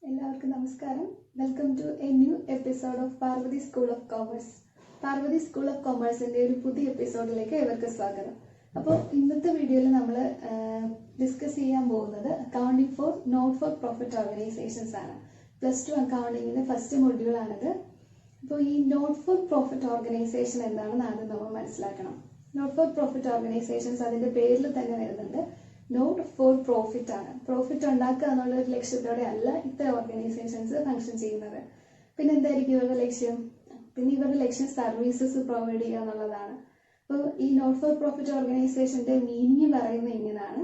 എല്ലാവർക്കും നമസ്കാരം. Welcome to a new episode of Parvathi school of commerce. Parvathi school of കോമേഴ്സിന്റെ ഒരു പുതിയ എപ്പിസോഡിലേക്ക് ഏവർക്ക് സ്വാഗതം. അപ്പോൾ ഇന്നത്തെ വീഡിയോയിൽ നമ്മൾ ഡിസ്കസ് ചെയ്യാൻ പോകുന്നത് accounting for not for profit organisations ആണ്. +2 അക്കൗണ്ടിങ്ങിന്റെ ഫസ്റ്റ് മൊഡ്യൂളാണിത്. അപ്പോൾ ഈ നോട്ട് ഫോർ പ്രോഫിറ്റ് ഓർഗനൈസേഷൻ എന്താണെന്ന് ആദ്യം നമ്മൾ മനസ്സിലാക്കണം. നോട്ട് ഫോർ പ്രോഫിറ്റ് ഓർഗനൈസേഷൻസ് അതിന്റെ പേരിൽ തന്നെ വരുന്നുണ്ട്. നോട്ട് ഫോർ പ്രോഫിറ്റ് ആണ്. പ്രോഫിറ്റ് ഉണ്ടാക്കുക എന്നുള്ള ഒരു ലക്ഷ്യത്തോടെ അല്ല ഇത്തരം ഓർഗനൈസേഷൻസ് ഫംഗ്ഷൻ ചെയ്യുന്നത്. പിന്നെ എന്തായിരിക്കും ഇവരുടെ ലക്ഷ്യം? പിന്നെ ഇവരുടെ ലക്ഷ്യം സർവീസസ് പ്രൊവൈഡ് ചെയ്യുക എന്നുള്ളതാണ്. അപ്പോൾ ഈ നോട്ട് ഫോർ പ്രോഫിറ്റ് ഓർഗനൈസേഷന്റെ മീനിങ് പറയുന്നത് ഇങ്ങനെയാണ്: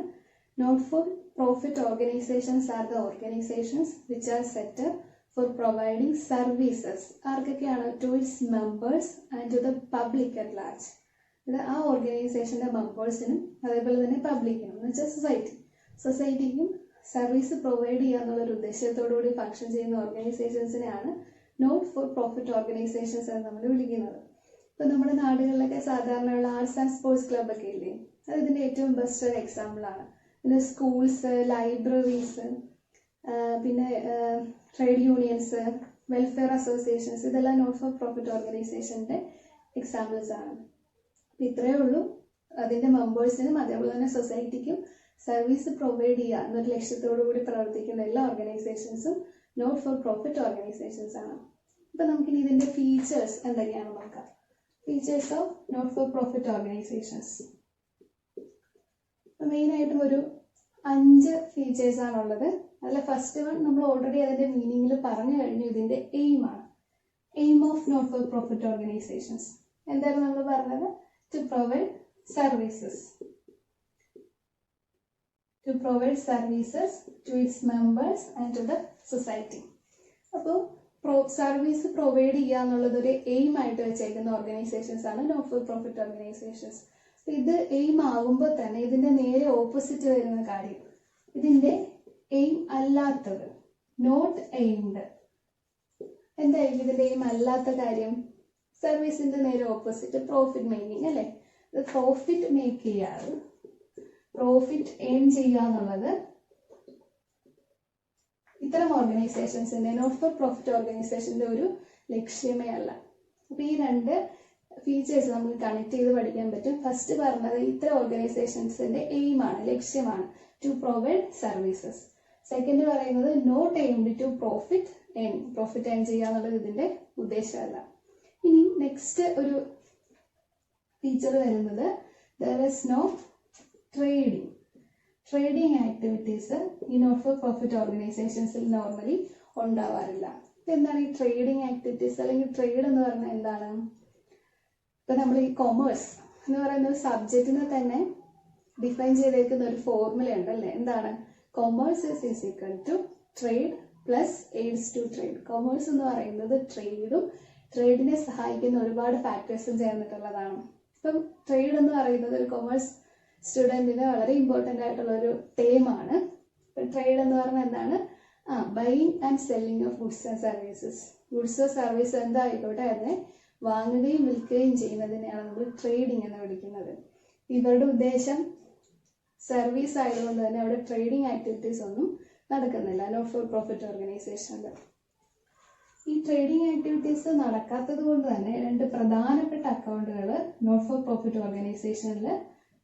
not for profit organisations are the organisations which are set for providing services. ആർക്കൊക്കെയാണ്? To its members and to the public at large. ഇത് ആ ഓർഗനൈസേഷന്റെ മെമ്പേഴ്സിനും അതേപോലെ തന്നെ പബ്ലിക്കിനും എന്ന് വെച്ചാൽ സൊസൈറ്റിക്കും സർവീസ് പ്രൊവൈഡ് ചെയ്യുക എന്നുള്ള ഒരു ഉദ്ദേശത്തോടുകൂടി ഫംഗ്ഷൻ ചെയ്യുന്ന ഓർഗനൈസേഷൻസിനെയാണ് നോട്ട് ഫോർ പ്രോഫിറ്റ് ഓർഗനൈസേഷൻസ് എന്ന് നമ്മൾ വിളിക്കുന്നത്. ഇപ്പൊ നമ്മുടെ നാടുകളിലൊക്കെ സാധാരണയുള്ള ആർട്സ് ആൻഡ് സ്പോർട്സ് ക്ലബ് ഒക്കെ ഇല്ലേ, അത് ഇതിന്റെ ഏറ്റവും ബെസ്റ്റ് ഒരു എക്സാമ്പിൾ ആണ്. പിന്നെ സ്കൂൾസ്, ലൈബ്രറീസ്, പിന്നെ ട്രേഡ് യൂണിയൻസ്, വെൽഫെയർ അസോസിയേഷൻസ്, ഇതെല്ലാം നോട്ട് ഫോർ പ്രോഫിറ്റ് ഓർഗനൈസേഷന്റെ എക്സാമ്പിൾസ് ആണ്. ഇത്രയേ ഉള്ളൂ. അതിന്റെ മെമ്പേഴ്സിനും അതേപോലെ തന്നെ സൊസൈറ്റിക്കും സർവീസ് പ്രൊവൈഡ് ചെയ്യുക എന്നൊരു ലക്ഷ്യത്തോടു കൂടി പ്രവർത്തിക്കുന്ന എല്ലാ ഓർഗനൈസേഷൻസും നോട്ട് ഫോർ പ്രോഫിറ്റ് ഓർഗനൈസേഷൻസ് ആണ്. ഇപ്പൊ നമുക്കിനി ഇതിന്റെ ഫീച്ചേഴ്സ് എന്തൊക്കെയാണെന്ന് നോക്കാം. Features of not for profit organisations main ആയിട്ടും ഒരു 5 ഫീച്ചേഴ്സ് ആണുള്ളത്. അതിൽ ഫസ്റ്റ് വൺ നമ്മൾ ഓൾറെഡി അതിന്റെ മീനിങ്ങിൽ പറഞ്ഞു കഴിഞ്ഞു. ഇതിന്റെ എയിം ആണ്. Aim of not for profit organisations എന്തായിരുന്നു നമ്മൾ പറഞ്ഞത്? To provide services to its members and to the society. അപ്പോൾ സർവീസ് പ്രൊവൈഡ് ചെയ്യുക എന്നുള്ളത് ഒരു എയിം ആയിട്ട് വെച്ചേക്കുന്ന ഓർഗനൈസേഷൻസ് ആണ് നോട്ട് ഫോർ പ്രോഫിറ്റ് ഓർഗനൈസേഷൻസ്. ഇത് എയിം ആകുമ്പോൾ തന്നെ ഇതിന്റെ നേരെ ഓപ്പോസിറ്റ് വരുന്ന കാര്യം, ഇതിന്റെ എയിം അല്ലാത്തത്, നോട്ട് എയിംഡ്. എന്തായിരിക്കും ഇതിന്റെ എയിം അല്ലാത്ത കാര്യം? സർവീസിന്റെ നേരെ ഓപ്പോസിറ്റ് പ്രോഫിറ്റ് മേക്കിംഗ് അല്ലേ. പ്രോഫിറ്റ് മേക്ക് ചെയ്യാറ്, പ്രോഫിറ്റ് ഏൺ ചെയ്യുക എന്നുള്ളത് ഇത്തരം ഓർഗനൈസേഷൻസിന്റെ, നോട്ട് ഫോർ പ്രോഫിറ്റ് ഓർഗനൈസേഷന്റെ ഒരു ലക്ഷ്യമേ അല്ല. അപ്പൊ ഈ 2 ഫീച്ചേഴ്സ് നമുക്ക് കണക്ട് ചെയ്ത് പഠിക്കാൻ പറ്റും. ഫസ്റ്റ് പറഞ്ഞത് ഇത്തരം ഓർഗനൈസേഷൻസിന്റെ എയിം ആണ്, ലക്ഷ്യമാണ് ടു പ്രൊവൈഡ് സർവീസസ്. സെക്കൻഡ് പറയുന്നത് not aimed to profit earn ചെയ്യുക എന്നുള്ളത് ഇതിന്റെ ഉദ്ദേശമല്ല. ഇനി നെക്സ്റ്റ് ഒരു ഫീച്ചർ വരുന്നത് there is no trading activities ഈ നോട്ട് ഫോർ പ്രോഫിറ്റ് ഓർഗനൈസേഷൻസിൽ നോർമലി ഉണ്ടാവാറില്ല. എന്താണ് ഈ ട്രേഡിംഗ് ആക്ടിവിറ്റീസ് അല്ലെങ്കിൽ ട്രേഡ് എന്ന് പറഞ്ഞാൽ എന്താണ്? ഇപ്പൊ നമ്മൾ ഈ കൊമേഴ്സ് എന്ന് പറയുന്ന ഒരു സബ്ജക്റ്റിനെ തന്നെ ഡിഫൈൻ ചെയ്തേക്കുന്ന ഒരു ഫോർമുല ഉണ്ടല്ലേ. എന്താണ്? Commerce is equal to trade plus aids to trade. Commerce എന്ന് പറയുന്നത് ട്രേഡും ട്രേഡിനെ സഹായിക്കുന്ന ഒരുപാട് ഫാക്ടേഴ്സും ചേർന്നിട്ടുള്ളതാണ്. ഇപ്പം ട്രേഡ് എന്ന് പറയുന്നത് ഒരു കൊമേഴ്സ് സ്റ്റുഡൻറ്റിന് വളരെ ഇമ്പോർട്ടൻ്റ് ആയിട്ടുള്ള ഒരു ടേമാണ്. ഇപ്പം ട്രേഡ് എന്ന് പറഞ്ഞാൽ എന്താണ്? Buying and selling of goods and services. ഗുഡ്സോ സർവീസോ എന്തായിക്കോട്ടെ അതിനെ വാങ്ങുകയും വിൽക്കുകയും ചെയ്യുന്നതിനെയാണ് നമ്മൾ ട്രേഡിംഗ് എന്ന് വിളിക്കുന്നത്. ഇവരുടെ ഉദ്ദേശം സർവീസ് ആയതുകൊണ്ട് തന്നെ അവിടെ ട്രേഡിംഗ് ആക്ടിവിറ്റീസ് ഒന്നും നടക്കുന്നില്ല നോട്ട് ഫോർ പ്രോഫിറ്റ് ഓർഗനൈസേഷനിൽ. ഈ ട്രേഡിംഗ് ആക്ടിവിറ്റീസ് നടക്കാത്തത് കൊണ്ട് തന്നെ 2 പ്രധാനപ്പെട്ട അക്കൗണ്ടുകൾ നോട്ട് ഫോർ പ്രോഫിറ്റ് ഓർഗനൈസേഷനിൽ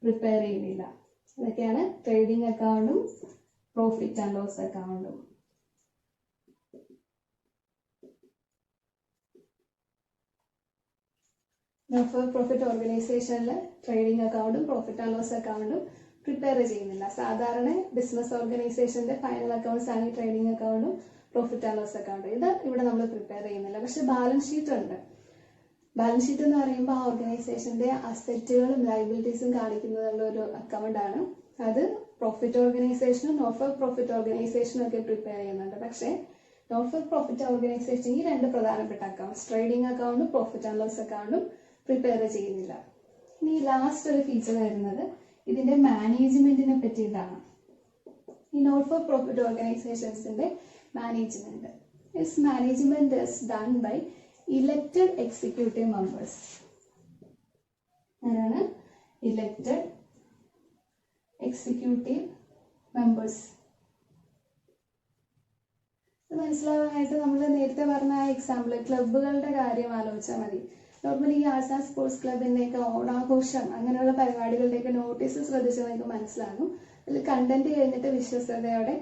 പ്രിപ്പയർ ചെയ്യുന്നില്ല. അതൊക്കെയാണ് ട്രേഡിംഗ് അക്കൗണ്ടും പ്രോഫിറ്റ് ആൻഡ് ലോസ് അക്കൗണ്ടും. നോട്ട് ഫോർ പ്രോഫിറ്റ് ഓർഗനൈസേഷനിൽ ട്രേഡിംഗ് അക്കൗണ്ടും പ്രോഫിറ്റ് ആൻഡ് ലോസ് അക്കൗണ്ടും പ്രിപ്പയർ ചെയ്യുന്നില്ല. സാധാരണ ബിസിനസ് ഓർഗനൈസേഷന്റെ ഫൈനൽ അക്കൗണ്ട്സ് ആണ് ട്രേഡിംഗ് അക്കൗണ്ടും പ്രോഫിറ്റ് ആൻഡ് ലോസ് അക്കൗണ്ട്. ഇത് ഇവിടെ നമ്മൾ പ്രിപ്പയർ ചെയ്യുന്നില്ല. പക്ഷെ ബാലൻസ് ഷീറ്റ് ഉണ്ട്. ബാലൻസ് ഷീറ്റ് എന്ന് പറയുമ്പോൾ ആ ഓർഗനൈസേഷന്റെ അസറ്റുകളും ലയബിലിറ്റീസും കാണിക്കുന്നതുള്ള ഒരു അക്കൗണ്ട് ആണ്. അത് പ്രോഫിറ്റ് ഓർഗനൈസേഷനും നോട്ട് ഫോർ പ്രോഫിറ്റ് ഓർഗനൈസേഷനും ഒക്കെ പ്രിപ്പയർ ചെയ്യുന്നുണ്ട്. പക്ഷേ നോട്ട് ഫോർ പ്രോഫിറ്റ് ഓർഗനൈസേഷൻ ഈ 2 പ്രധാനപ്പെട്ട അക്കൗണ്ട്സ്, ട്രേഡിംഗ് അക്കൗണ്ടും പ്രോഫിറ്റ് ആൻഡ് ലോസ് അക്കൗണ്ടും പ്രിപ്പയർ ചെയ്യുന്നില്ല. ഇനി ലാസ്റ്റ് ഒരു ഫീച്ചർ വരുന്നത് ഇതിന്റെ മാനേജ്മെന്റിനെ പറ്റിയിട്ടാണ്. ഈ നോട്ട് ഫോർ പ്രോഫിറ്റ് ഓർഗനൈസേഷൻസിന്റെ management. Its management is done by elected executive members. ആരാണ്? elected executive members. മനസ്സിലാവാനായിട്ട് നമ്മൾ നേരത്തെ പറഞ്ഞ ആ എക്സാമ്പിൾ ക്ലബ്ബുകളുടെ കാര്യം ആലോചിച്ചാൽ മതി. നോർമലി ഈ ആർട്സ് ആൻഡ് സ്പോർട്സ് ക്ലബിൻ്റെയൊക്കെ ഓണാഘോഷം അങ്ങനെയുള്ള പരിപാടികളുടെയൊക്കെ നോട്ടീസ് ശ്രദ്ധിച്ചാൽ നിങ്ങൾക്ക് മനസ്സിലാകും. അതിൽ കണ്ടന്റ് കഴിഞ്ഞിട്ട് വിശ്വസ്തയോടെ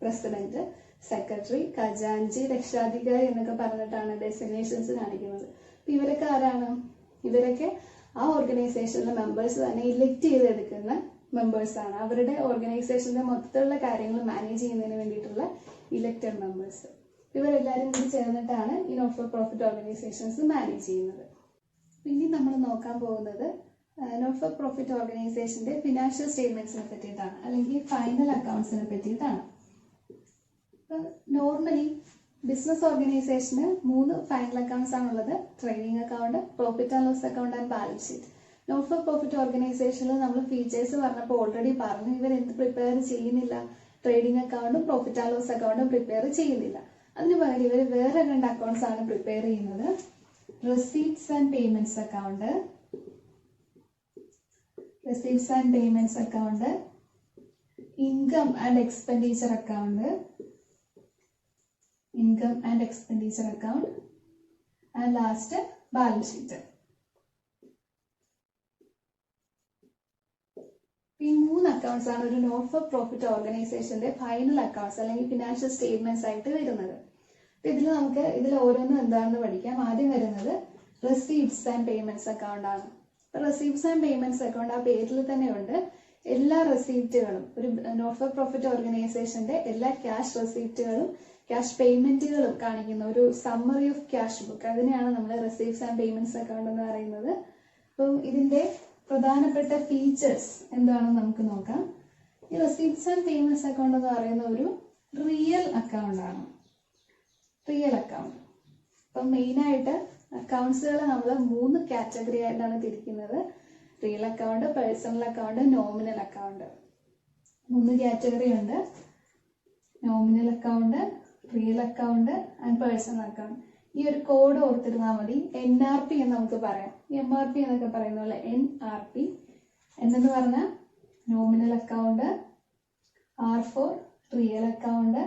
പ്രസിഡന്റ്, സെക്രട്ടറി, ഖജാൻജി, രക്ഷാധികാരി എന്നൊക്കെ പറഞ്ഞിട്ടാണ് ഡെസിഗ്നേഷൻസ് കാണിക്കുന്നത്. അപ്പൊ ഇവരൊക്കെ ആരാണ്? ഇവരൊക്കെ ആ ഓർഗനൈസേഷനിലെ മെമ്പേഴ്സ് തന്നെ ഇലക്ട് ചെയ്തെടുക്കുന്ന മെമ്പേഴ്സാണ്. അവരുടെ ഓർഗനൈസേഷന്റെ മൊത്തത്തിലുള്ള കാര്യങ്ങൾ മാനേജ് ചെയ്യുന്നതിന് വേണ്ടിയിട്ടുള്ള ഇലക്റ്റഡ് മെമ്പേഴ്സ്. ഇവരെല്ലാവരും കൂടി ചേർന്നിട്ടാണ് ഈ not for profit organisations manage ചെയ്യുന്നത്. ഇനി നമ്മൾ നോക്കാൻ പോകുന്നത് നോട്ട് ഫോർ പ്രോഫിറ്റ് ഓർഗനൈസേഷന്റെ ഫിനാൻഷ്യൽ സ്റ്റേറ്റ്മെന്റ്സിനെ പറ്റിയിട്ടാണ്, അല്ലെങ്കിൽ ഫൈനൽ അക്കൗണ്ട്സിനെ പറ്റിയിട്ടാണ്. നോർമലി ബിസിനസ് ഓർഗനൈസേഷന് 3 ഫൈനൽ അക്കൗണ്ട്സ് ആണുള്ളത്: trading account, profit and loss account and balance sheet. Not for profit ഓർഗനൈസേഷനിൽ നമ്മൾ ഫീച്ചേഴ്സ് പറഞ്ഞപ്പോൾ ഓൾറെഡി പറഞ്ഞു, ഇവർ എന്ത് പ്രിപ്പയർ ചെയ്യുന്നില്ല? ട്രേഡിംഗ് അക്കൗണ്ടും പ്രോഫിറ്റ് ആൻഡ് ലോസ് അക്കൗണ്ടും പ്രിപ്പയർ ചെയ്യുന്നില്ല. അതിന് പകരം ഇവർ വേറെ 2 അക്കൗണ്ട്സ് ആണ് പ്രിപ്പയർ ചെയ്യുന്നത്: receipts and payments account, income and expenditure account, and last balance sheet. ഈ 3 അക്കൗണ്ട്സ് ആണ് ഒരു നോട്ട് ഫോർ പ്രോഫിറ്റ് ഓർഗനൈസേഷന്റെ ഫൈനൽ അക്കൗണ്ട്സ് അല്ലെങ്കിൽ ഫിനാൻഷ്യൽ സ്റ്റേറ്റ്മെന്റ്സ് ആയിട്ട് വരുന്നത്. ഇതിൽ ഓരോന്നും എന്താണെന്ന് പഠിക്കാം. ആദ്യം വരുന്നത് റെസീപ്റ്റ്സ് ആൻഡ് പേയ്മെന്റ്സ് അക്കൗണ്ട് ആണ്. റെസീപ്റ്റ്സ് ആൻഡ് പേയ്മെന്റ്സ് അക്കൗണ്ട് ആ പേരിൽ തന്നെ ഉണ്ട്. എല്ലാ റെസീപ്റ്റുകളും, ഒരു നോട്ട് ഫോർ പ്രോഫിറ്റ് ഓർഗനൈസേഷന്റെ എല്ലാ ക്യാഷ് റെസീപ്റ്റുകളും ക്യാഷ് പേയ്മെന്റുകളും കാണിക്കുന്ന ഒരു സമ്മറി ഓഫ് ക്യാഷ് ബുക്ക്, അതിനെയാണ് നമ്മൾ റെസീപ്റ്റ്സ് ആൻഡ് പേയ്മെന്റ്സ് അക്കൗണ്ട് എന്ന് പറയുന്നത്. അപ്പം ഇതിന്റെ പ്രധാനപ്പെട്ട ഫീച്ചേഴ്സ് എന്താണെന്ന് നമുക്ക് നോക്കാം. ഈ റെസീപ്റ്റ്സ് ആൻഡ് പേയ്മെന്റ്സ് അക്കൗണ്ട് എന്ന് പറയുന്ന ഒരു റിയൽ അക്കൗണ്ട് ആണ്. Real account. അപ്പം മെയിനായിട്ട് അക്കൗണ്ട്സുകൾ നമ്മൾ 3 കാറ്റഗറി ആയിട്ടാണ് തിരിക്കുന്നത്: real account, personal account, nominal account. 3 category ഉണ്ട്: nominal account, real account and personal account. ഈ ഒരു കോഡ് ഓർത്തിരുന്നാൽ മതി. NRP എന്ന് നമുക്ക് പറയാം. MRP എന്നൊക്കെ പറയുന്ന പോലെ NRP. എന്നു പറഞ്ഞാൽ nominal account, R for real account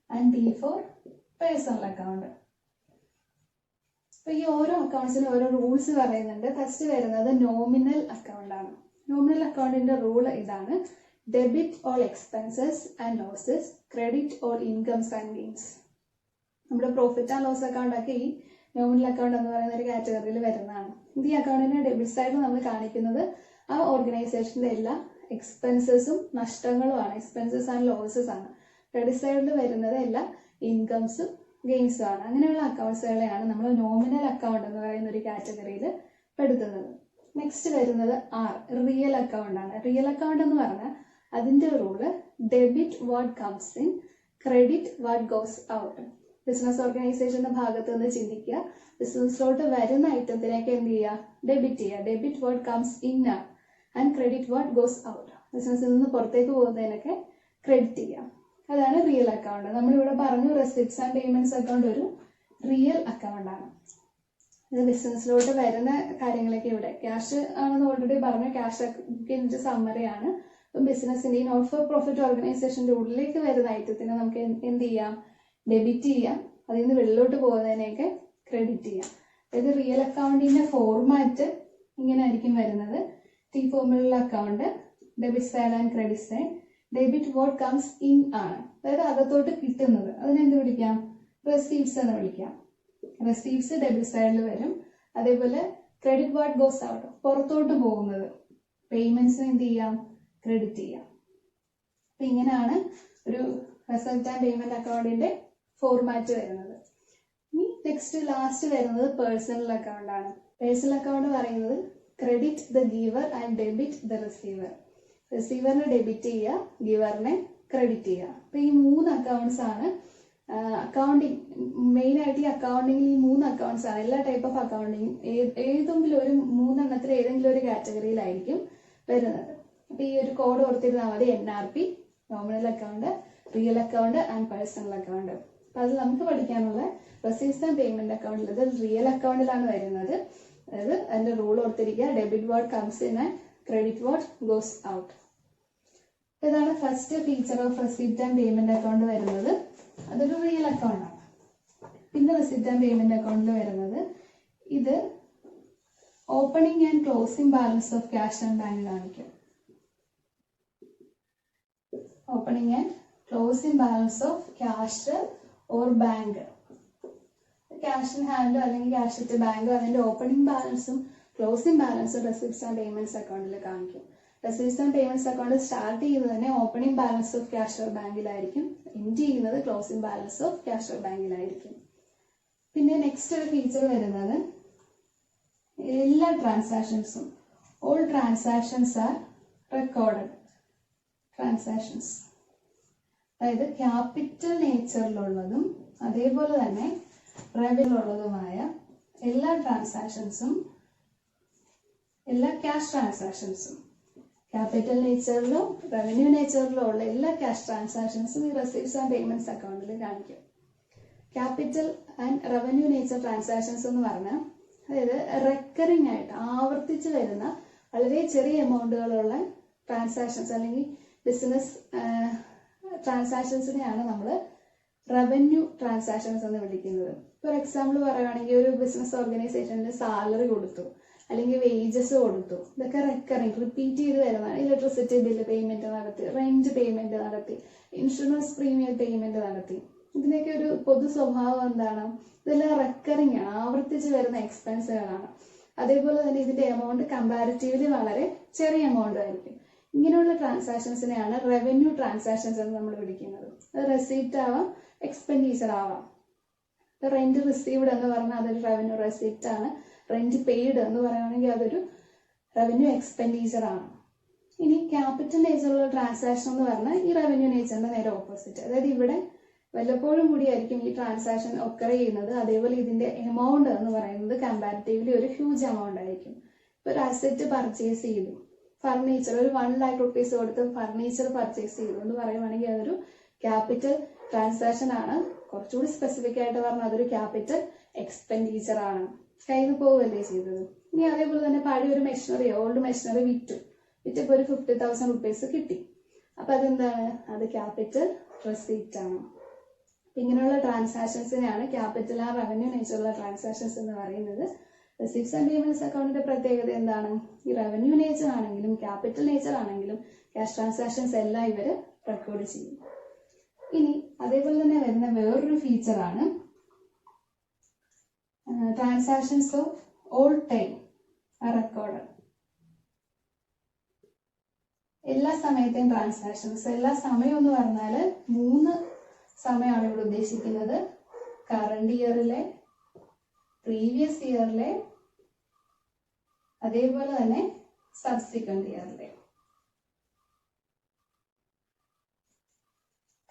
and P for personal account. അപ്പൊ ഈ ഓരോ അക്കൗണ്ട്സിനും ഓരോ റൂൾസ് പറയുന്നുണ്ട്. ഫസ്റ്റ് വരുന്നത് നോമിനൽ അക്കൗണ്ട് ആണ്. നോമിനൽ അക്കൗണ്ടിന്റെ റൂൾ ഇതാണ്: debit all expenses and losses, credit all incomes and gains. നമ്മുടെ പ്രോഫിറ്റ് ആൻഡ് ലോസ് അക്കൗണ്ട് ഒക്കെ ഈ നോമിനൽ അക്കൗണ്ട് എന്ന് പറയുന്ന ഒരു കാറ്റഗറിയിൽ വരുന്നതാണ്. ഈ അക്കൗണ്ടിന്റെ ഡെബിറ്റ് സൈഡിൽ നമ്മൾ കാണിക്കുന്നത് ആ ഓർഗനൈസേഷന്റെ എല്ലാ എക്സ്പെൻസസും നഷ്ടങ്ങളുമാണ്, എക്സ്പെൻസസ് ആൻഡ് ലോസസ് ആണ്. ക്രെഡിറ്റ് സൈഡിൽ വരുന്നത് എല്ലാ ഇൻകംസും ഗെയിൻസും ആണ്. അങ്ങനെയുള്ള അക്കൗണ്ട്സുകളെയാണ് നമ്മൾ നോമിനൽ അക്കൗണ്ട് എന്ന് പറയുന്ന ഒരു കാറ്റഗറിയിൽ പെടുത്തുന്നത്. നെക്സ്റ്റ് വരുന്നത് റിയൽ അക്കൗണ്ട് ആണ്. റിയൽ അക്കൗണ്ട് എന്ന് പറഞ്ഞാൽ അതിന്റെ rule debit what comes in, credit what goes out. Business ഓർഗനൈസേഷന്റെ ഭാഗത്ത് നിന്ന് ചിന്തിക്കുക, ബിസിനസ്സിലോട്ട് വരുന്ന ഐറ്റത്തിനൊക്കെ എന്ത് ചെയ്യുക? ഡെബിറ്റ് ചെയ്യുക. Debit what comes in and credit what goes out. ബിസിനസ്സിൽ നിന്ന് പുറത്തേക്ക് പോകുന്നതിനൊക്കെ ക്രെഡിറ്റ് ചെയ്യുക. അതാണ് റിയൽ അക്കൗണ്ട്. നമ്മളിവിടെ പറഞ്ഞു റെസിപ്റ്റ്സ് ആൻഡ് പേയ്മെന്റ്സ് അക്കൗണ്ട് ഒരു റിയൽ അക്കൗണ്ട് ആണ്. ഇത് ബിസിനസ്സിലോട്ട് വരുന്ന കാര്യങ്ങളൊക്കെ ഇവിടെ ക്യാഷ് ആണെന്ന് ഓൾറെഡി പറഞ്ഞു. ക്യാഷ് ബുക്കിന്റെ സമ്മറിയാണ്. അപ്പം ബിസിനസിന്റെ ഈ നോട്ട് ഫോർ പ്രോഫിറ്റ് ഓർഗനൈസേഷന്റെ ഉള്ളിലേക്ക് വരുന്ന ഐറ്റത്തിന് നമുക്ക് എന്ത് ചെയ്യാം? ഡെബിറ്റ് ചെയ്യാം. അതിൽ നിന്ന് വെളിയിലോട്ട് പോകുന്നതിനെയൊക്കെ ക്രെഡിറ്റ് ചെയ്യാം. അതായത് റിയൽ അക്കൗണ്ടിന്റെ ഫോർമാറ്റ് ഇങ്ങനെ ആയിരിക്കും വരുന്നത്: T formula account, debit side and credit side. Debit what comes in ആണ്, അതായത് അകത്തോട്ട് കിട്ടുന്നത്. അതിനെന്ത് വിളിക്കാം? റെസീപ്റ്റ്സ് എന്ന് വിളിക്കാം. റെസീപ്റ്റ്സ് ഡെബിറ്റ് സൈഡിൽ വരും. അതേപോലെ ക്രെഡിറ്റ് വാട്ട് ഗോസ് ഔട്ട്, പുറത്തോട്ട് പോകുന്നത്. പേയ്മെന്റ്സിന് എന്ത് ചെയ്യാം? ക്രെഡിറ്റ് ചെയ്യാം. അപ്പൊ ഇങ്ങനെയാണ് ഒരു റെസിപ്റ്റ് ആൻഡ് പേയ്മെന്റ് അക്കൗണ്ടിന്റെ ഫോർമാറ്റ് വരുന്നത്. ഇനി നെക്സ്റ്റ് ലാസ്റ്റ് വരുന്നത് പേഴ്സണൽ അക്കൗണ്ട് ആണ്. പേഴ്സണൽ അക്കൗണ്ട് പറയുന്നത് credit the giver and debit the receiver. റിസീവറിനെ ഡെബിറ്റ് ചെയ്യുക, ഗീവറിനെ ക്രെഡിറ്റ് ചെയ്യുക. അപ്പൊ ഈ 3 അക്കൗണ്ട്സ് ആണ് അക്കൗണ്ടിങ്. മെയിൻ ആയിട്ട് ഈ അക്കൗണ്ടിങ്ങിൽ ഈ 3 അക്കൗണ്ട്സ് ആണ്. എല്ലാ ടൈപ്പ് ഓഫ് അക്കൗണ്ടിങ് ഏതെങ്കിലും ഒരു 3 എണ്ണത്തിൽ ഏതെങ്കിലും ഒരു കാറ്റഗറിയിലായിരിക്കും വരുന്നത്. അപ്പൊ ഈ ഒരു കോഡ് ഓർത്തിരുന്നാൽ മതി: NRP, nominal account, real account and personal account. അപ്പൊ അത് നമുക്ക് പഠിക്കാനുള്ള റെസീപ്റ്റ്സ് ആൻഡ് പേയ്മെന്റ് അക്കൗണ്ടിൽ ഇത് റിയൽ അക്കൗണ്ടിലാണ് വരുന്നത്. അതായത് അതിന്റെ റൂൾ ഓർത്തിരിക്കുക: debit what comes in and credit what goes out. ഇതാണ് first feature of receipt and payment account വരുന്നത്. അതൊരു റിയൽ അക്കൗണ്ടാണ്. പിന്നെ റെസിപ്റ്റ് ആൻഡ് പേയ്മെന്റ് അക്കൗണ്ടിൽ വരുന്നത് ഇത് opening and closing balance of cash and bank കാണിക്കും. Opening and closing balance of cash or bank, cash in ഹാൻഡോ അല്ലെങ്കിൽ ക്യാഷ് അറ്റ് ബാങ്കോ അതിന്റെ ഓപ്പണിംഗ് ബാലൻസും ക്ലോസിംഗ് ബാലൻസും റെസിപ്റ്റ്സ് ആൻഡ് പേയ്മെന്റ്സ് അക്കൗണ്ടിൽ കാണിക്കും. Receipts and payments account start ചെയ്യുന്നത് തന്നെ opening balance of cash or ബാങ്കിലായിരിക്കും, എൻഡ് ചെയ്യുന്നത് closing balance of cash or ബാങ്കിലായിരിക്കും. പിന്നെ നെക്സ്റ്റ് ഒരു ഫീച്ചർ വരുന്നത് എല്ലാ ട്രാൻസാക്ഷൻസും all transactions are recorded transactions, അതായത് ക്യാപിറ്റൽ നേച്ചറിലുള്ളതും അതേപോലെ തന്നെ റവന്യൂള്ളതുമായ എല്ലാ ട്രാൻസാക്ഷൻസും, എല്ലാ ക്യാഷ് ട്രാൻസാക്ഷൻസും, ക്യാപിറ്റൽ നേച്ചറിലോ റവന്യൂ നേച്ചറിലോ ഉള്ള എല്ലാ ക്യാഷ് ട്രാൻസാക്ഷൻസും ഈ റെസിപ്റ്റ്സ് ആൻഡ് പേയ്മെന്റ്സ് അക്കൗണ്ടിൽ കാണിക്കും. Capital and revenue nature transactions എന്ന് പറഞ്ഞാൽ അതായത് റെക്കറിംഗ് ആയിട്ട് ആവർത്തിച്ച് വരുന്ന വളരെ ചെറിയ എമൗണ്ടുകളുള്ള ട്രാൻസാക്ഷൻസ് അല്ലെങ്കിൽ ബിസിനസ് ട്രാൻസാക്ഷൻസിനെയാണ് നമ്മൾ റവന്യൂ ട്രാൻസാക്ഷൻസ് എന്ന് വിളിക്കുന്നത്. ഫോർ എക്സാമ്പിൾ പറയുകയാണെങ്കിൽ ഒരു ബിസിനസ് ഓർഗനൈസേഷനിൽ സാലറി കൊടുത്തു അല്ലെങ്കിൽ വേജസ് കൊടുത്തു, ഇതൊക്കെ റെക്കറിംഗ് റിപ്പീറ്റ് ചെയ്ത് വരുന്നതാണ്. ഇലക്ട്രിസിറ്റി ബില്ല് പേയ്മെന്റ് നടത്തി, റെന്റ് പേയ്മെന്റ് നടത്തി, ഇൻഷുറൻസ് പ്രീമിയം പേയ്മെന്റ് നടത്തി. ഇതിനൊക്കെ ഒരു പൊതു സ്വഭാവം എന്താണ്? ഇതെല്ലാം റെക്കറിംഗ് ആണ്, ആവർത്തിച്ച് വരുന്ന എക്സ്പെൻസുകളാണ്. അതേപോലെ തന്നെ ഇതിന്റെ എമൗണ്ട് കമ്പാരിറ്റീവ്ലി വളരെ ചെറിയ എമൗണ്ട് ആയിരിക്കും. ഇങ്ങനെയുള്ള ട്രാൻസാക്ഷൻസിനെയാണ് റവന്യൂ ട്രാൻസാക്ഷൻസ് എന്ന് നമ്മൾ വിളിക്കുന്നത്. അത് റെസീപ്റ്റ് ആവാം, എക്സ്പെൻഡിച്ചർ ആവാം. റെന്റ് റിസീവ്ഡ് എന്ന് പറഞ്ഞാൽ അതൊരു റവന്യൂ റെസിപ്റ്റ് ആണ്. റെന്റ് പെയ്ഡ് എന്ന് പറയുകയാണെങ്കിൽ അതൊരു റവന്യൂ എക്സ്പെൻഡിച്ചർ ആണ്. ഇനി ക്യാപിറ്റൽ നേച്ചറുള്ള ട്രാൻസാക്ഷൻ എന്ന് പറഞ്ഞാൽ ഈ റവന്യൂ നേച്ചറിന്റെ നേരെ ഓപ്പോസിറ്റ്, അതായത് ഇവിടെ വല്ലപ്പോഴും കൂടിയായിരിക്കും ഈ ട്രാൻസാക്ഷൻ ഒക്കർ ചെയ്യുന്നത്. അതേപോലെ ഇതിന്റെ എമൗണ്ട് എന്ന് പറയുന്നത് കമ്പാരിറ്റീവ്ലി ഒരു ഹ്യൂജ് എമൗണ്ട് ആയിരിക്കും. ഇപ്പൊ ഒരു അസറ്റ് പർച്ചേസ് ചെയ്തു, ഫർണിച്ചർ ഒരു 1 lakh rupees കൊടുത്ത് ഫർണിച്ചർ പർച്ചേസ് ചെയ്തു എന്ന് പറയുവാണെങ്കിൽ അതൊരു ക്യാപിറ്റൽ ട്രാൻസാക്ഷൻ ആണ്. കുറച്ചുകൂടി സ്പെസിഫിക് ആയിട്ട് പറഞ്ഞാൽ അതൊരു ക്യാപിറ്റൽ എക്സ്പെൻഡിച്ചർ ആണ്. കയ്യിൽ പോവുകയല്ലേ ചെയ്തത്. ഇനി അതേപോലെ തന്നെ പഴയ ഒരു മെഷീനറി, ഓൾഡ് മെഷീനറി വിറ്റപ്പോൾ ഒരു 50,000 rupees കിട്ടി. അപ്പൊ അതെന്താണ്? അത് ക്യാപിറ്റൽ റെസീപ്റ്റ് ആണ്. ഇങ്ങനെയുള്ള ട്രാൻസാക്ഷൻസിനെയാണ് ക്യാപിറ്റൽ ആ റവന്യൂ നേച്ചറുള്ള ട്രാൻസാക്ഷൻസ് എന്ന് പറയുന്നത്. റെസിപ്റ്റ്സ് ആൻഡ് പേയ്മെന്റ്സ് അക്കൗണ്ടിന്റെ പ്രത്യേകത എന്താണ്? ഈ റവന്യൂ നേച്ചർ ആണെങ്കിലും ക്യാപിറ്റൽ നേച്ചർ ആണെങ്കിലും ക്യാഷ് ട്രാൻസാക്ഷൻസ് എല്ലാം ഇവര് റെക്കോർഡ് ചെയ്യും. ഇനി അതേപോലെ തന്നെ വരുന്ന വേറൊരു ഫീച്ചറാണ് transactions of all time are recorded. എല്ലാ സമയത്തെയും ട്രാൻസാക്ഷൻസ്, എല്ലാ സമയം എന്ന് പറഞ്ഞാൽ 3 സമയമാണ് ഇവിടെ ഉദ്ദേശിക്കുന്നത്. കറണ്ട് ഇയറിലെ, പ്രീവിയസ് ഇയറിലെ, അതേപോലെ തന്നെ സബ്സിക്വന്റ് ഇയറിലെ.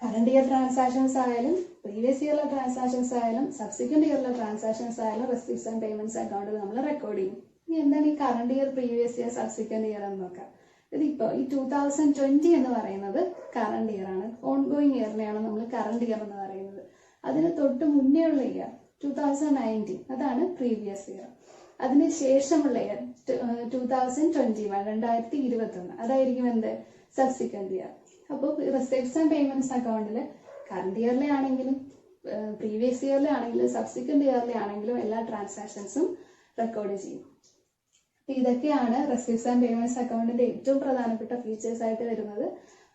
കറണ്ട് ഇയർ ട്രാൻസാക്ഷൻസ് ആയാലും പ്രീവിയസ് ഇയറിലെ ട്രാൻസാക്ഷൻസ് ആയാലും സബ്സിക്വന്റ് ഇയറിലെ ട്രാൻസാക്ഷൻസ് ആയാലും റെസിപ്റ്റ്സ് ആൻഡ് പേയ്മെന്റ്സ് അക്കൗണ്ടിൽ നമ്മൾ റെക്കോർഡ് ചെയ്യും. ഇനി എന്താണ് ഈ current year, previous year, subsequent year എന്ന് നോക്കാം. ഇതിപ്പോ ഈ 2020 എന്ന് പറയുന്നത് കറണ്ട് ഇയർ ആണ്. ഓൺഗോയിങ് ഇയറിനെയാണ് നമ്മൾ കറണ്ട് ഇയർ എന്ന് പറയുന്നത്. അതിന് തൊട്ട് മുന്നേ ഉള്ള ഇയർ 2019 അതാണ് പ്രീവിയസ് ഇയർ. അതിന് ശേഷമുള്ള ഇയർ 2021 2021 അതായിരിക്കും എന്ത്? Subsequent year. അപ്പോൾ റെസിപ്റ്റ്സ് ആൻഡ് പേയ്മെന്റ്സ് അക്കൗണ്ടിൽ കറണ്ട് ഇയറിലെ ആണെങ്കിലും പ്രീവിയസ് ഇയറിലെ ആണെങ്കിലും സബ്സിക്വന്റ് ഇയറിലെ ആണെങ്കിലും എല്ലാ ട്രാൻസാക്ഷൻസും റെക്കോർഡ് ചെയ്യും. ഇതൊക്കെയാണ് റെസിപ്റ്റ്സ് ആൻഡ് പേയ്മെന്റ്സ് അക്കൗണ്ടിന്റെ ഏറ്റവും പ്രധാനപ്പെട്ട ഫീച്ചേഴ്സ് ആയിട്ട് വരുന്നത്.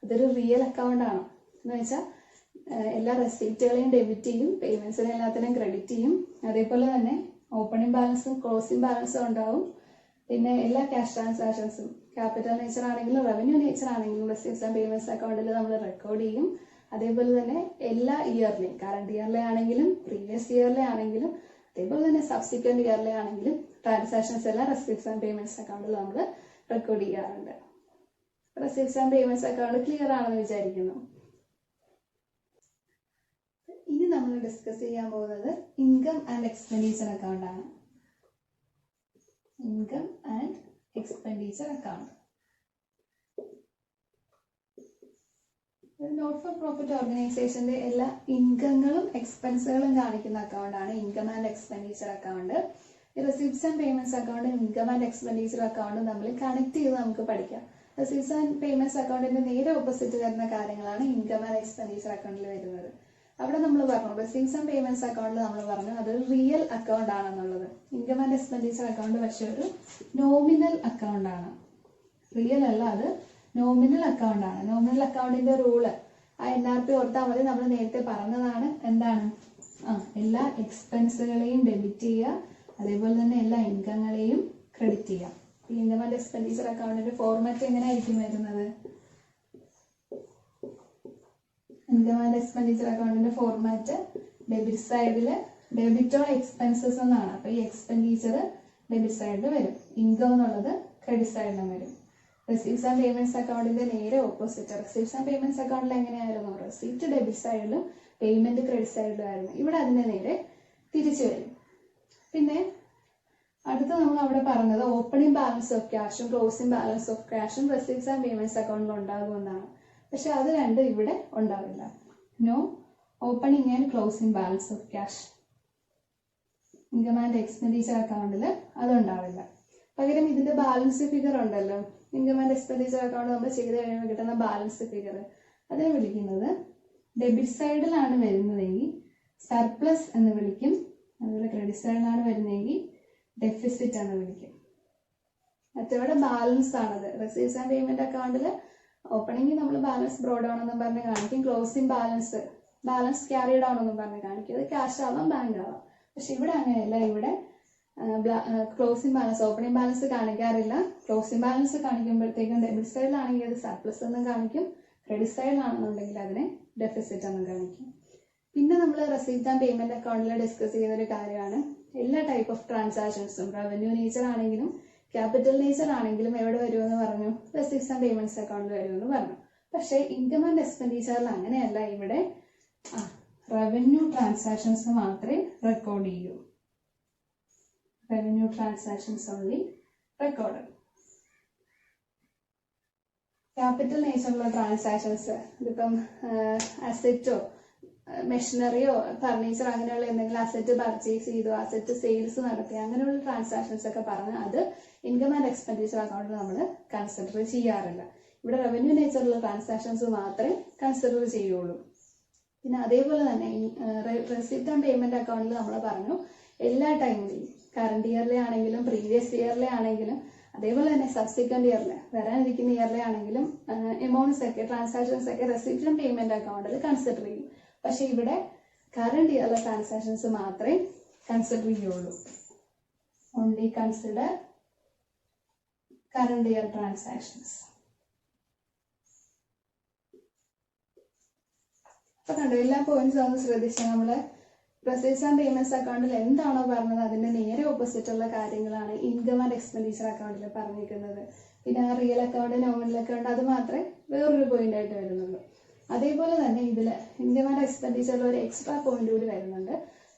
ഇതൊരു റിയൽ അക്കൗണ്ട് ആണ് എന്ന് വെച്ചാൽ എല്ലാ റെസിപ്റ്റുകളെയും ഡെബിറ്റ് ചെയ്യും, പേയ്മെന്റ്സിനെ എല്ലാത്തിനെയും ക്രെഡിറ്റ് ചെയ്യും. അതേപോലെ തന്നെ ഓപ്പണിംഗ് ബാലൻസും ക്ലോസിംഗ് ബാലൻസും ഉണ്ടാവും. പിന്നെ എല്ലാ ക്യാഷ് ട്രാൻസാക്ഷൻസും ക്യാപിറ്റൽ നേച്ചർ ആണെങ്കിലും റവന്യൂ നേച്ചർ ആണെങ്കിലും റെസിപ്റ്റ്സ് ആൻഡ് പേയ്മെന്റ്സ് അക്കൗണ്ടിൽ നമ്മൾ റെക്കോർഡ് ചെയ്യും. അതേപോലെ തന്നെ എല്ലാ ഇയറിലെയും, കറണ്ട് ഇയറിലെ ആണെങ്കിലും പ്രീവിയസ് ഇയറിലെ ആണെങ്കിലും അതേപോലെ തന്നെ സബ്സിക്വന്റ് ഇയറിലെ ആണെങ്കിലും ട്രാൻസാക്ഷൻസ് എല്ലാം റെസിപ്റ്റ്സ് ആൻഡ് പേയ്മെന്റ്സ് അക്കൗണ്ടിൽ നമ്മൾ റെക്കോർഡ് ചെയ്യാറുണ്ട്. Receipts and payments account clear ആണെന്ന് വിചാരിക്കുന്നു. ഇനി നമ്മൾ ഡിസ്കസ് ചെയ്യാൻ പോകുന്നത് ഇൻകം ആൻഡ് എക്സ്പെൻഡിച്ചർ അക്കൗണ്ട് ആണ്. Income and expenditure account not for profit ഓർഗനൈസേഷന്റെ എല്ലാ ഇൻകങ്ങളും എക്സ്പെൻസുകളും കാണിക്കുന്ന അക്കൗണ്ടാണ് income and expenditure account. Receipts and payments account income and expenditure account തമ്മിൽ കണക്ട് ചെയ്ത് നമുക്ക് പഠിക്കാം. റെസിപ്റ്റ്സ് ആൻഡ് പേയ്മെന്റ്സ് അക്കൗണ്ടിന്റെ നേരെ ഓപ്പോസിറ്റ് വരുന്ന കാര്യങ്ങളാണ് ഇൻകം ആൻഡ് എക്സ്പെൻഡിച്ചർ അക്കൗണ്ടിൽ വരുന്നത്. അവിടെ നമ്മൾ പറഞ്ഞു റെസീവ്സ് ആൻഡ് പേയ്മെന്റ്സ് അക്കൗണ്ടിൽ നമ്മൾ പറഞ്ഞു അതൊരു റിയൽ അക്കൗണ്ട് ആണെന്നുള്ളത്. ഇൻകം ആൻഡ് എക്സ്പെൻഡിച്ചർ അക്കൗണ്ട് പക്ഷെ ഒരു നോമിനൽ അക്കൗണ്ട് ആണ്, റിയൽ അല്ല, അത് നോമിനൽ അക്കൗണ്ട് ആണ്. നോമിനൽ അക്കൗണ്ടിന്റെ റൂള് ആ NRP ഓർത്താൽ മതി. നമ്മൾ നേരത്തെ പറഞ്ഞതാണ്. എന്താണ്? എല്ലാ എക്സ്പെൻസുകളെയും ഡെബിറ്റ് ചെയ്യുക, അതേപോലെ തന്നെ എല്ലാ ഇൻകങ്ങളെയും ക്രെഡിറ്റ് ചെയ്യുക. ഈ ഇൻകം ആൻഡ് എക്സ്പെൻഡിച്ചർ അക്കൗണ്ടിന്റെ ഫോർമാറ്റ് എങ്ങനെയായിരിക്കും വരുന്നത്? ഇൻകം ആൻഡ് എക്സ്പെൻഡിച്ചർ അക്കൗണ്ടിന്റെ ഫോർമാറ്റ് ഡെബിറ്റ് സൈഡില് ഡെബിറ്റ് ഓൺ എക്സ്പെൻസസ് എന്നാണ്. അപ്പൊ ഈ എക്സ്പെൻഡിച്ചർ ഡെബിറ്റ് സൈഡിൽ വരും, ഇൻകം എന്നുള്ളത് ക്രെഡിറ്റ് സൈഡിലും വരും. റെസീവ്സ് ആൻഡ് പേയ്മെന്റ്സ് അക്കൗണ്ടിന്റെ നേരെ ഓപ്പോസിറ്റ്. റെസീവ്സ് ആൻഡ് പേയ്മെന്റ്സ് അക്കൗണ്ടിൽ എങ്ങനെയായിരുന്നു? റെസീപ്റ്റ് ഡെബിറ്റ് സൈഡിലും പേയ്മെന്റ് ക്രെഡിറ്റ് സൈഡിലും ആയിരുന്നു. ഇവിടെ അതിന്റെ നേരെ തിരിച്ചു വരും. പിന്നെ അടുത്ത നമ്മൾ അവിടെ പറഞ്ഞത് ഓപ്പണിംഗ് ബാലൻസ് ഓഫ് ക്യാഷും ക്ലോസിംഗ് ബാലൻസ് ഓഫ് ക്യാഷും റെസീവ്സ് ആൻഡ് പേയ്മെന്റ്സ് അക്കൗണ്ടിൽ ഉണ്ടാകുമെന്നാണ്. പക്ഷെ അത് രണ്ടും ഇവിടെ ഉണ്ടാവില്ല. No opening and closing balance of cash income and expenditure അക്കൗണ്ടിൽ അതുണ്ടാവില്ല. പകരം ഇതിന്റെ ബാലൻസ് ഫിഗർ ഉണ്ടല്ലോ, ഇൻകം ആൻഡ് എക്സ്പെൻഡിച്ചർ അക്കൗണ്ട് നമ്മൾ ചെയ്ത് കഴിയുമ്പോൾ കിട്ടുന്ന ബാലൻസ് ഫിഗർ, അതിനെ വിളിക്കുന്നത് ഡെബിറ്റ് സൈഡിലാണ് വരുന്നതെങ്കിൽ സർപ്ലസ് എന്ന് വിളിക്കും, അതുപോലെ ക്രെഡിറ്റ് സൈഡിലാണ് വരുന്നതെങ്കിൽ ഡെഫിസിറ്റ് എന്ന് വിളിക്കും. മറ്റവിടെ ബാലൻസ് ആണത്. റെസീവ്സ് ആൻഡ് പേയ്മെന്റ് അക്കൗണ്ടിൽ ഓപ്പണിംഗ് നമ്മൾ ബാലൻസ് ബ്രോഡ് ഡൗൺ എന്നും പറഞ്ഞ് കാണിക്കും, ക്ലോസിംഗ് ബാലൻസ് ക്യാരി ഡൗൺ എന്നും പറഞ്ഞ് കാണിക്കും. അത് ക്യാഷ് ആവാം, ബാങ്ക് ആവാം. പക്ഷെ ഇവിടെ അങ്ങനെയല്ല. ഇവിടെ ക്ലോസിംഗ് ബാലൻസ്, ഓപ്പണിംഗ് ബാലൻസ് കാണിക്കാറില്ല. ക്ലോസിംഗ് ബാലൻസ് കാണിക്കുമ്പോഴത്തേക്കും ഡെബിറ്റ് സൈഡിലാണെങ്കിൽ അത് സർപ്ലസ് എന്നും കാണിക്കും, ക്രെഡിറ്റ് സൈഡിലാണെന്നുണ്ടെങ്കിൽ അതിനെ ഡെഫിസിറ്റ് എന്നും കാണിക്കും. പിന്നെ നമ്മൾ റെസീപ്റ്റ് ആൻഡ് പേയ്മെന്റ് അക്കൗണ്ടിൽ ഡിസ്കസ് ചെയ്യുന്ന ഒരു കാര്യമാണ് എല്ലാ ടൈപ്പ് ഓഫ് ട്രാൻസാക്ഷൻസും റവന്യൂ നേച്ചർ ആണെങ്കിലും ക്യാപിറ്റൽ നേച്ചർ ആണെങ്കിലും എവിടെ വരുമെന്ന് പറഞ്ഞു? റെസീപ്റ്റ്സ് ആൻഡ് പേയ്മെന്റ്സ് അക്കൗണ്ടിൽ വരുമെന്ന് പറഞ്ഞു. പക്ഷേ ഇൻകം ആൻഡ് എക്സ്പെൻഡിച്ചറിൽ അങ്ങനെയല്ല. ഇവിടെ റവന്യൂ ട്രാൻസാക്ഷൻസ് മാത്രമേ റെക്കോർഡ് ചെയ്യൂ. Revenue transactions only record. Capital നേച്ചറുള്ള ട്രാൻസാക്ഷൻസ്, ഇതിപ്പം അസറ്റോ മെഷീനറിയോ ഫർണിച്ചർ അങ്ങനെയുള്ള എന്തെങ്കിലും അസറ്റ് പർച്ചേസ് ചെയ്തോ അസറ്റ് സെയിൽസ് നടത്തി അങ്ങനെയുള്ള ട്രാൻസാക്ഷൻസ് ഒക്കെ പറഞ്ഞ് അത് ഇൻകം ആൻഡ് എക്സ്പെൻഡിച്ചർ അക്കൗണ്ടിൽ നമ്മൾ കൺസിഡർ ചെയ്യാറില്ല. ഇവിടെ റവന്യൂ നേച്ചറുള്ള ട്രാൻസാക്ഷൻസ് മാത്രമേ കൺസിഡർ ചെയ്യുള്ളൂ. പിന്നെ അതേപോലെ തന്നെ റെസിപ്റ്റ് ആൻഡ് പേയ്മെന്റ് അക്കൗണ്ടിൽ നമ്മൾ പറഞ്ഞു എല്ലാ ടൈമിലെയും കറണ്ട് ഇയറിലെ ആണെങ്കിലും പ്രീവിയസ് ഇയറിലെ ആണെങ്കിലും അതേപോലെ തന്നെ സബ്സിക്വന്റ് ഇയറിലെ വരാനിരിക്കുന്ന ഇയറിലെ ആണെങ്കിലും എമൗണ്ട്സ് ഒക്കെ ട്രാൻസാക്ഷൻസ് ഒക്കെ റെസിപ്റ്റ് ആൻഡ് പേയ്മെന്റ് അക്കൗണ്ടിൽ കൺസിഡർ ചെയ്യും. പക്ഷെ ഇവിടെ കറണ്ട് ഇയറിലെ ട്രാൻസാക്ഷൻസ് മാത്രമേ കൺസിഡർ ചെയ്യുള്ളൂ. Only consider current year transactions. അപ്പൊ കണ്ടു, എല്ലാ പോയിന്റ്സും ഒന്ന് ശ്രദ്ധിച്ചാൽ നമ്മള് റെസീപ്റ്റ്സ് ആൻഡ് പേയ്മെന്റ്സ് അക്കൗണ്ടിൽ എന്താണോ പറഞ്ഞത് അതിന്റെ നേരെ ഓപ്പോസിറ്റ് ഉള്ള കാര്യങ്ങളാണ് ഇൻകം ആൻഡ് എക്സ്പെൻഡിച്ചർ അക്കൗണ്ടിൽ പറഞ്ഞിരിക്കുന്നത്. പിന്നെ റിയൽ അക്കൗണ്ട് നോമിനൽ അക്കൗണ്ട് അത് മാത്രമേ വേറൊരു പോയിന്റ് ആയിട്ട് വരുന്നുള്ളൂ. അതേപോലെ തന്നെ ഇതിൽ ഇൻകം ആൻഡ് എക്സ്പെൻഡിച്ചറിൽ ഒരു എക്സ്ട്രാ പോയിന്റ് കൂടി വരുന്നുണ്ട്.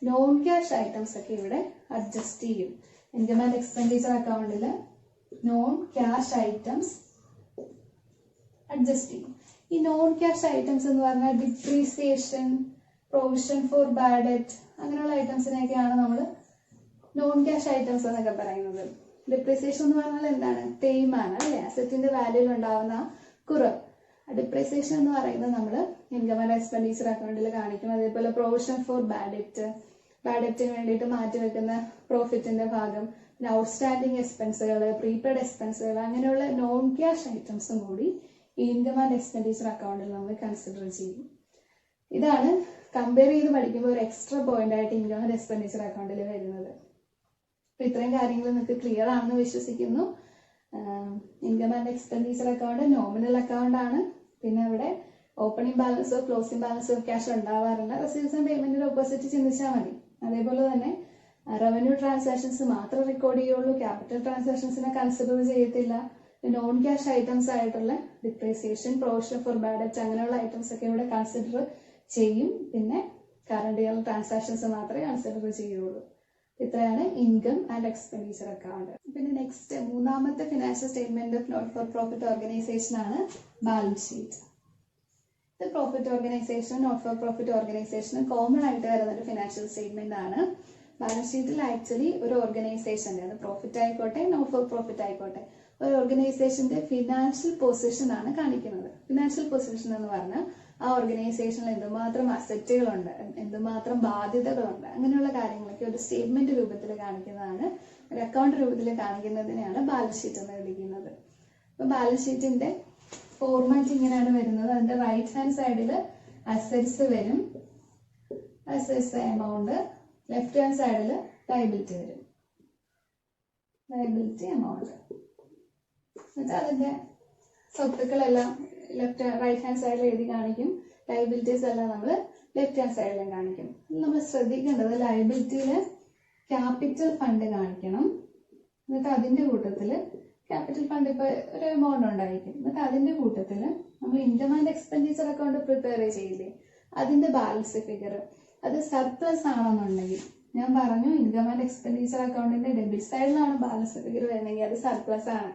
നോൺ ക്യാഷ് ഐറ്റംസ് ഒക്കെ ഇവിടെ അഡ്ജസ്റ്റ് ചെയ്യും. ഇൻകം ആൻഡ് എക്സ്പെൻഡിച്ചർ അക്കൗണ്ടിൽ നോൺ ക്യാഷ് ഐറ്റംസ് അഡ്ജസ്റ്റ് ചെയ്യും. ഈ നോൺ ക്യാഷ് ഐറ്റംസ് എന്ന് പറഞ്ഞാൽ depreciation, provision for bad debt അങ്ങനെയുള്ള ഐറ്റംസിനെയൊക്കെയാണ് നമ്മൾ നോൺ ക്യാഷ് ഐറ്റംസ് എന്നൊക്കെ പറയുന്നത്. ഡിപ്രീസിയേഷൻ എന്ന് പറഞ്ഞാൽ എന്താണ്? തേയ്മാനം അല്ലെ, അസറ്റിന്റെ വാല്യൂയിൽ ഉണ്ടാവുന്ന കുറവ്. ഡിപ്രീസിയേഷൻ എന്ന് പറയുന്നത് നമ്മൾ ഇൻകം ആൻഡ് എക്സ്പെൻഡിച്ചർ അക്കൗണ്ടിൽ കാണിക്കും. അതേപോലെ പ്രൊവിഷൻ ഫോർ ബാഡ് ഡെറ്റിന് വേണ്ടിയിട്ട് മാറ്റിവെക്കുന്ന പ്രോഫിറ്റിന്റെ ഭാഗം, പിന്നെ ഔട്ട്സ്റ്റാൻഡിങ് എക്സ്പെൻസുകൾ, പ്രീപെയ്ഡ് എക്സ്പെൻസുകൾ അങ്ങനെയുള്ള നോൺ ക്യാഷ് ഐറ്റംസും കൂടി ഈ ഇൻകം ആൻഡ് എക്സ്പെൻഡിച്ചർ അക്കൗണ്ടിൽ നമ്മൾ കൺസിഡർ ചെയ്യും. ഇതാണ് കമ്പയർ ചെയ്ത് പഠിക്കുമ്പോൾ ഒരു എക്സ്ട്രാ പോയിന്റ് ആയിട്ട് ഇൻകം ആൻഡ് എക്സ്പെൻഡിച്ചർ അക്കൗണ്ടിൽ വരുന്നത്. അപ്പൊ ഇത്രയും കാര്യങ്ങൾ നിങ്ങൾക്ക് ക്ലിയർ ആണെന്ന് വിശ്വസിക്കുന്നു. Income and expenditure account nominal account ആണ്. പിന്നെ അവിടെ ഓപ്പണിംഗ് ബാലൻസോ ക്ലോസിംഗ് ബാലൻസോ ക്യാഷ് ഉണ്ടാവാറില്ല. റെസീവ്സ് ആൻഡ് പേയ്മെന്റിന്റെ ഓപ്പോസിറ്റ് ചിന്തിച്ചാൽ മതി. അതേപോലെ തന്നെ റവന്യൂ ട്രാൻസാക്ഷൻസ് മാത്രമേ റെക്കോർഡ് ചെയ്യുള്ളൂ, ക്യാപിറ്റൽ ട്രാൻസാക്ഷൻസിനെ കൺസിഡർ ചെയ്യത്തില്ല. നോൺ ക്യാഷ് ഐറ്റംസ് ആയിട്ടുള്ള depreciation, provision for bad debt അങ്ങനെയുള്ള ഐറ്റംസ് ഒക്കെ ഇവിടെ കൺസിഡർ ചെയ്യും. പിന്നെ കറണ്ട് ഇയർ ട്രാൻസാക്ഷൻസ് മാത്രമേ കൺസിഡർ ചെയ്യുള്ളൂ. ഇത്രയാണ് ഇൻകം ആൻഡ് എക്സ്പെൻഡിച്ചർ അക്കൗണ്ട്. പിന്നെ നെക്സ്റ്റ് മൂന്നാമത്തെ financial statement of not for profit organisation ആണ് ബാലൻസ് ഷീറ്റ്. ഇത് profit organisation not for profit ഓർഗനൈസേഷന് കോമൺ ആയിട്ട് വരുന്ന ഒരു ഫിനാൻഷ്യൽ സ്റ്റേറ്റ്മെന്റ് ആണ്. ബാലൻസ് ഷീറ്റിൽ ആക്ച്വലി ഒരു ഓർഗനൈസേഷന്റെ, അത് പ്രോഫിറ്റ് ആയിക്കോട്ടെ നോട്ട് ഫോർ പ്രോഫിറ്റ് ആയിക്കോട്ടെ, ഒരു ഓർഗനൈസേഷന്റെ ഫിനാൻഷ്യൽ പൊസിഷൻ ആണ് കാണിക്കുന്നത്. ഫിനാൻഷ്യൽ പൊസിഷൻ എന്ന് പറഞ്ഞാൽ ആ ഓർഗനൈസേഷനിൽ എന്തുമാത്രം അസറ്റുകളുണ്ട്, എന്തുമാത്രം ബാധ്യതകളുണ്ട്, അങ്ങനെയുള്ള കാര്യങ്ങളൊക്കെ ഒരു സ്റ്റേറ്റ്മെന്റ് രൂപത്തിൽ കാണിക്കുന്നതാണ്, ഒരു അക്കൗണ്ട് രൂപത്തിൽ കാണിക്കുന്നതിനെയാണ് ബാലൻസ് ഷീറ്റ് എന്ന് വിളിക്കുന്നത്. അപ്പൊ ബാലൻസ് ഷീറ്റിന്റെ ഫോർമാറ്റ് ഇങ്ങനെയാണ് വരുന്നത്. അതിന്റെ റൈറ്റ് ഹാൻഡ് സൈഡിൽ അസറ്റ്സ് വരും, അസറ്റ്സ് എമൗണ്ട്, ലെഫ്റ്റ് ഹാൻഡ് സൈഡിൽ ലയബിലിറ്റി വരും, ലയബിലിറ്റി എമൗണ്ട്. എന്നിട്ട് അതിന്റെ സ്വത്തുക്കളെല്ലാം റൈറ്റ് ഹാൻഡ് സൈഡിൽ എഴുതി കാണിക്കും, ലയബിലിറ്റീസ് എല്ലാം നമ്മൾ ലെഫ്റ്റ് ഹാൻഡ് സൈഡിലും കാണിക്കും. നമ്മൾ ശ്രദ്ധിക്കേണ്ടത് ലയബിലിറ്റിയിൽ ക്യാപിറ്റൽ ഫണ്ട് കാണിക്കണം. എന്നിട്ട് അതിന്റെ കൂട്ടത്തിൽ ക്യാപിറ്റൽ ഫണ്ട് ഇപ്പൊ ഒരു എമൗണ്ട് ഉണ്ടായിരിക്കും. എന്നിട്ട് അതിന്റെ കൂട്ടത്തിൽ നമ്മൾ income and expenditure account prepare ചെയ്യില്ലേ, അതിന്റെ ബാലൻസ് ഫിഗർ അത് സർപ്ലസ് ആണെന്നുണ്ടെങ്കിൽ, ഞാൻ പറഞ്ഞു ഇൻകം ആൻഡ് എക്സ്പെൻഡിച്ചർ അക്കൗണ്ടിന്റെ ഡെബിറ്റ് സൈഡിലാണ് ബാലൻസ് ഫിഗർ വരുന്നെങ്കിൽ അത് സർപ്ലസ് ആണ്,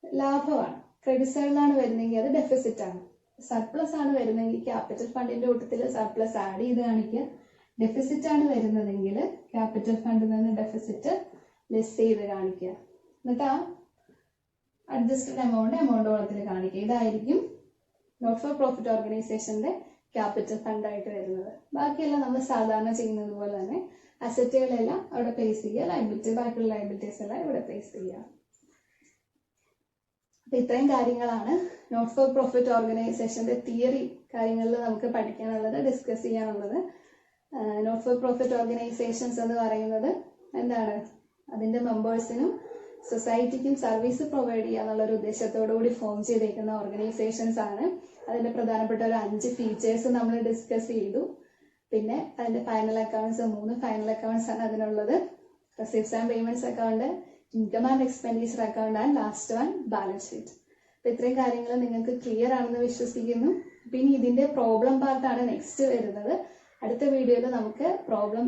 ലാഭമാണ്. ക്രെഡിറ്റ് സൈഡിലാണ് വരുന്നെങ്കിൽ അത് ഡെഫിസിറ്റ് ആണ്. സർപ്ലസ് ആണ് വരുന്നെങ്കിൽ ക്യാപിറ്റൽ ഫണ്ടിന്റെ കൂട്ടത്തിൽ സർപ്ലസ് ആഡ് ചെയ്ത് കാണിക്കുക. ഡെഫിസിറ്റ് ആണ് വരുന്നതെങ്കിൽ ക്യാപിറ്റൽ ഫണ്ടിൽ നിന്ന് ഡെഫിസിറ്റ് ലെസ് ചെയ്ത് കാണിക്കുക. എന്നിട്ട് ആ അഡ്ജസ്റ്റഡ് എമൗണ്ട് കോളത്തിൽ കാണിക്കുക. ഇതായിരിക്കും നോട്ട് ഫോർ പ്രോഫിറ്റ് ഓർഗനൈസേഷന്റെ ക്യാപിറ്റൽ ഫണ്ട് ആയിട്ട് വരുന്നത്. ബാക്കിയെല്ലാം നമ്മൾ സാധാരണ ചെയ്യുന്നത് പോലെ തന്നെ അസറ്റുകളെല്ലാം അവിടെ പ്ലേസ് ചെയ്യുക, ബാക്കിയുള്ള ലയബിലിറ്റീസ് എല്ലാം ഇവിടെ പ്ലേസ് ചെയ്യുക. അപ്പൊ ഇത്രയും കാര്യങ്ങളാണ് നോട്ട് ഫോർ പ്രോഫിറ്റ് ഓർഗനൈസേഷന്റെ തിയറി കാര്യങ്ങളിൽ നമുക്ക് പഠിക്കാനുള്ളത്, ഡിസ്കസ് ചെയ്യാനുള്ളത്. നോട്ട് ഫോർ പ്രോഫിറ്റ് ഓർഗനൈസേഷൻസ് എന്ന് പറയുന്നത് എന്താണ്, അതിന്റെ മെമ്പേഴ്സിനും സൊസൈറ്റിക്കും സർവീസ് പ്രൊവൈഡ് ചെയ്യുക എന്നുള്ള ഒരു ഉദ്ദേശത്തോടു കൂടി ഫോം ചെയ്തേക്കുന്ന ഓർഗനൈസേഷൻസ് ആണ്. അതിന്റെ പ്രധാനപ്പെട്ട ഒരു 5 ഫീച്ചേഴ്സ് നമ്മൾ ഡിസ്കസ് ചെയ്തു. പിന്നെ അതിന്റെ ഫൈനൽ അക്കൗണ്ട്സ്, 3 ഫൈനൽ അക്കൗണ്ട്സ് ആണ് അതിനുള്ളത്. Receipts and payments account, income and expenditure account and last one balance sheet. അപ്പൊ ഇത്രയും കാര്യങ്ങൾ നിങ്ങൾക്ക് ക്ലിയർ ആണെന്ന് വിശ്വസിക്കുന്നു. പിന്നെ ഇതിന്റെ പ്രോബ്ലം പാർട്ടാണ് നെക്സ്റ്റ് വരുന്നത്. അടുത്ത വീഡിയോയിൽ നമുക്ക് പ്രോബ്ലം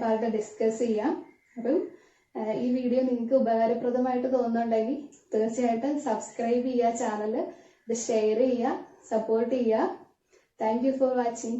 പാർട്ട് ഡിസ്കസ് ചെയ്യാം. അപ്പം ഈ വീഡിയോ നിങ്ങൾക്ക് ഉപകാരപ്രദമായിട്ട് തോന്നുന്നുണ്ടെങ്കിൽ തീർച്ചയായിട്ടും സബ്സ്ക്രൈബ് ചെയ്യുക, ചാനൽ ഇത് ഷെയർ ചെയ്യുക, സപ്പോർട്ട് ചെയ്യുക. Thank you for watching.